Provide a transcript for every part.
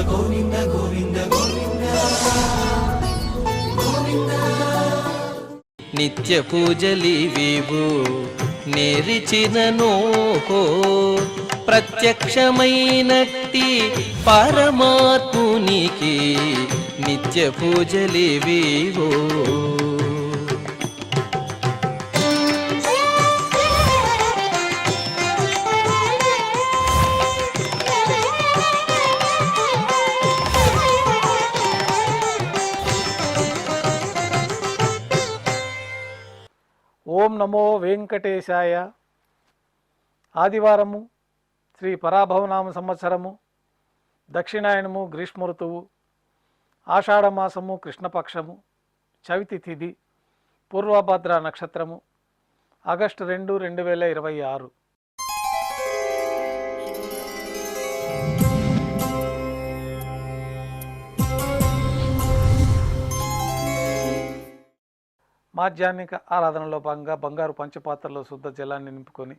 గోవింద గోవింద గోవింద గోవింద. నిత్య పూజలివివు నేరిచిననోహో ప్రత్యక్షమైనట్టి పరమాత్మునికి నిత్య పూజలివివో. ఓం నమో వెంకటేశాయ. ఆదివారము, శ్రీ పరాభవనామ సంవత్సరము, దక్షిణాయనము, గ్రీష్మ ఋతువు, ఆషాఢమాసము, కృష్ణపక్షము, చవితి తిథి, పూర్వభద్ర నక్షత్రము, ఆగస్టు 2, 2026. మాధ్యాహ్నిక ఆరాధనలో భాగంగా బంగారు పంచపాత్రలో శుద్ధ జలాన్ని నింపుకొని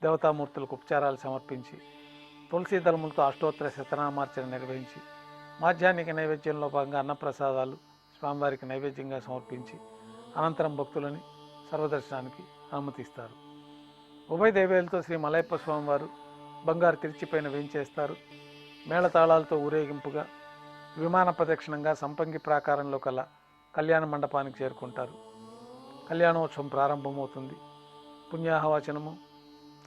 దేవతామూర్తులకు ఉపచారాలు సమర్పించి తులసీ దళములతో అష్టోత్తర శతనామార్చన నిర్వహించి మాధ్యాహ్నిక నైవేద్యంలో భాగంగా అన్నప్రసాదాలు స్వామివారికి నైవేద్యంగా సమర్పించి అనంతరం భక్తులని సర్వదర్శనానికి అనుమతిస్తారు. ఉభయ దేవేలతో శ్రీ మలయప్ప స్వామివారు బంగారు తిరిచిపైన వేంచేస్తారు. మేళతాళాలతో ఊరేగింపుగా విమాన ప్రదక్షిణంగా సంపంగి ప్రాకారంలో కల కళ్యాణ మండపానికి చేరుకుంటారు. కళ్యాణోత్సవం ప్రారంభమవుతుంది. పుణ్యాహవచనము,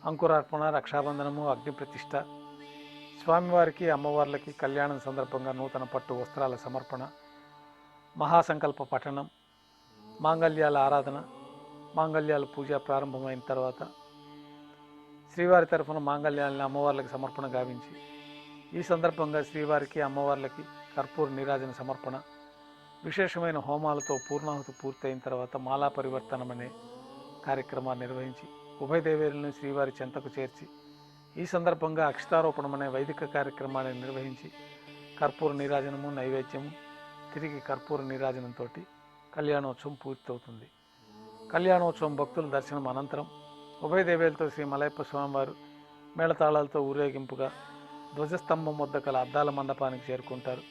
అంకురార్పణ, రక్షాబంధనము, అగ్నిప్రతిష్ఠ, స్వామివారికి అమ్మవార్లకి కళ్యాణం సందర్భంగా నూతన పట్టు వస్త్రాల సమర్పణ, మహాసంకల్ప పఠనం, మాంగళ్యాల ఆరాధన, మాంగళ్యాల పూజ ప్రారంభమైన తర్వాత శ్రీవారి తరఫున మాంగళ్యాలని అమ్మవార్లకి సమర్పణ గావించి ఈ సందర్భంగా శ్రీవారికి అమ్మవార్లకి కర్పూర నీరాజన సమర్పణ, విశేషమైన హోమాలతో పూర్ణాహుతి పూర్తయిన తర్వాత మాలా పరివర్తనం అనే కార్యక్రమాన్ని నిర్వహించి ఉభయ దేవేరులను శ్రీవారి చెంతకు చేర్చి ఈ సందర్భంగా అక్షతారోపణం అనే వైదిక కార్యక్రమాన్ని నిర్వహించి కర్పూర నీరాజనము, నైవేద్యము, తిరిగి కర్పూర నీరాజనంతో కళ్యాణోత్సవం పూర్తవుతుంది. కళ్యాణోత్సవం భక్తుల దర్శనం అనంతరం ఉభయ దేవేలతో శ్రీ మలయప్ప స్వామివారు మేళతాళాలతో ఊరేగింపుగా ధ్వజస్తంభం వద్ద కల అద్దాల మండపానికి చేరుకుంటారు.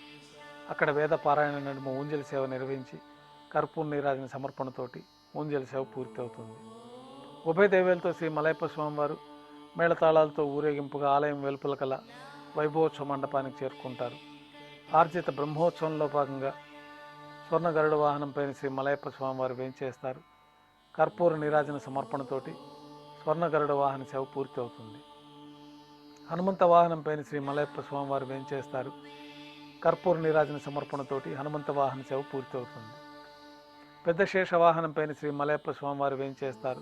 అక్కడ వేద పారాయణ నడుమ ఊంజలి సేవ నిర్వహించి కర్పూర నీరాజన సమర్పణతోటి ఊంజలి సేవ పూర్తి అవుతుంది. ఉభయ దేవేలతో శ్రీ మలయప్ప స్వామివారు మేళతాళాలతో ఊరేగింపుగా ఆలయం వెలుపల కల వైభవోత్సవ మండపానికి చేరుకుంటారు. ఆర్జిత బ్రహ్మోత్సవంలో భాగంగా స్వర్ణ గరుడ వాహనంపైన శ్రీ మలయప్ప స్వామివారు వేంచేస్తారు. కర్పూర నీరాజన సమర్పణతోటి స్వర్ణ గరుడ వాహన సేవ పూర్తి అవుతుంది. హనుమంత వాహనంపైన శ్రీ మలయప్ప స్వామివారు వేంచేస్తారు. కర్పూర నీరాజన సమర్పణతోటి హనుమంత వాహన సేవ పూర్తి అవుతుంది. పెద్ద శేష వాహనంపైన శ్రీ మలయప్ప స్వామివారు వేంచేస్తారు.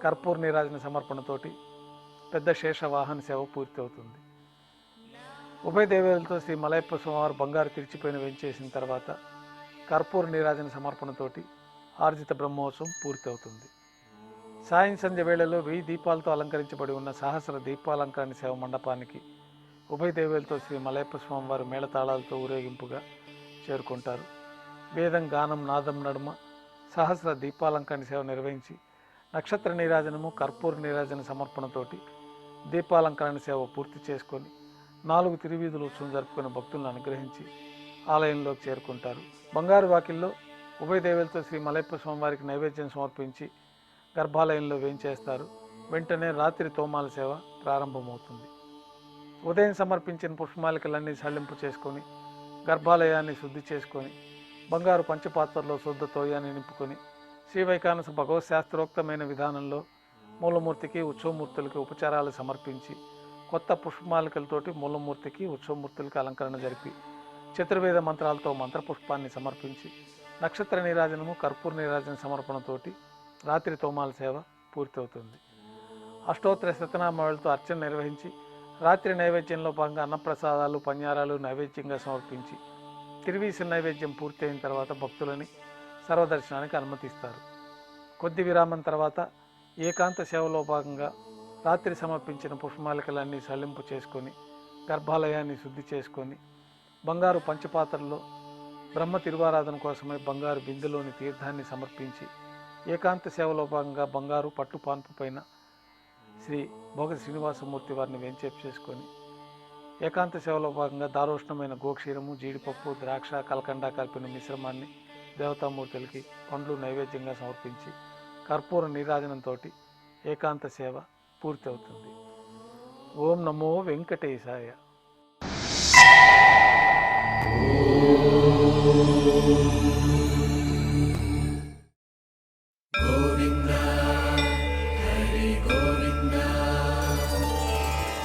కర్పూర నీరాజన సమర్పణతోటి పెద్ద శేష వాహన సేవ పూర్తి అవుతుంది. ఉభయ దేవేలతో శ్రీ మలయప్ప స్వామివారు బంగారు తిరిచిపైన వేంచేసిన తర్వాత కర్పూర నీరాజన సమర్పణతోటి ఆర్జిత బ్రహ్మోత్సవం పూర్తి అవుతుంది. సాయం సంధ్య వేళలో 1000 దీపాలతో అలంకరించబడి ఉన్న సహస్ర దీపాలంకరణ సేవ మండపానికి ఉభయ దేవేలతో శ్రీ మలయప్ప స్వామివారు మేళతాళాలతో ఊరేగింపుగా చేరుకుంటారు. వేదం, గానం, నాదం నడుమ సహస్ర దీపాలంకరణ సేవ నిర్వహించి నక్షత్ర నీరాజనము, కర్పూర నీరాజన సమర్పణతోటి దీపాలంకరణ సేవ పూర్తి చేసుకొని 4 తిరువీధులు ఉత్సవం జరుపుకుని భక్తులను అనుగ్రహించి ఆలయంలోకి చేరుకుంటారు. బంగారు వాకిల్లో ఉభయ దేవేలతో శ్రీ మలయప్ప స్వామివారికి నైవేద్యం సమర్పించి గర్భాలయంలో వేంచేస్తారు. వెంటనే రాత్రి తోమాల సేవ ప్రారంభమవుతుంది. ఉదయం సమర్పించిన పుష్పమాలికలన్నీ సళ్లింపు చేసుకొని గర్భాలయాన్ని శుద్ధి చేసుకొని బంగారు పంచపాత్రలో శుద్ధ తోయాన్ని నింపుకొని శ్రీవైకానస భగవత్ శాస్త్రోక్తమైన విధానంలో మూలమూర్తికి, ఉత్సవమూర్తులకి ఉపచారాలు సమర్పించి కొత్త పుష్పమాలికలతోటి మూలమూర్తికి, ఉత్సవమూర్తులకి అలంకరణ జరిపి చతుర్వేద మంత్రాలతో మంత్రపుష్పాన్ని సమర్పించి నక్షత్ర నీరాజనము, కర్పూర నీరాజన సమర్పణతోటి రాత్రి తోమాల సేవ పూర్తవుతుంది. అష్టోత్తర శతనామాలతో అర్చన నిర్వహించి రాత్రి నైవేద్యంలో భాగంగా అన్నప్రసాదాలు, పన్యారాలు నైవేద్యంగా సమర్పించి తిరువీసి నైవేద్యం పూర్తయిన తర్వాత భక్తులని సర్వదర్శనానికి అనుమతిస్తారు. కొద్ది విరామం తర్వాత ఏకాంత సేవలో భాగంగా రాత్రి సమర్పించిన పుష్పమాలికలన్నీ సళ్లింపు చేసుకొని గర్భాలయాన్ని శుద్ధి చేసుకొని బంగారు పంచపాత్రలో బ్రహ్మ తిరువారాధన కోసమై బంగారు బిందెలోని తీర్థాన్ని సమర్పించి ఏకాంత సేవలో భాగంగా బంగారు పట్టు పాన్పు పైన శ్రీ భోగ శ్రీనివాసమూర్తి వారిని వేంచేపు చేసుకొని ఏకాంత సేవలో భాగంగా దారోష్ణమైన గోక్షీరము, జీడిపప్పు, ద్రాక్ష, కలకండ కలిపిన మిశ్రమాన్ని దేవతామూర్తులకి పండ్లు నైవేద్యంగా సమర్పించి కర్పూర నీరాజనంతో ఏకాంత సేవ పూర్తి అవుతుంది. ఓం నమో వెంకటేశాయ. గోవింద హరి గోవింద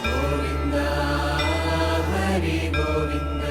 గోవింద హరి గోవింద.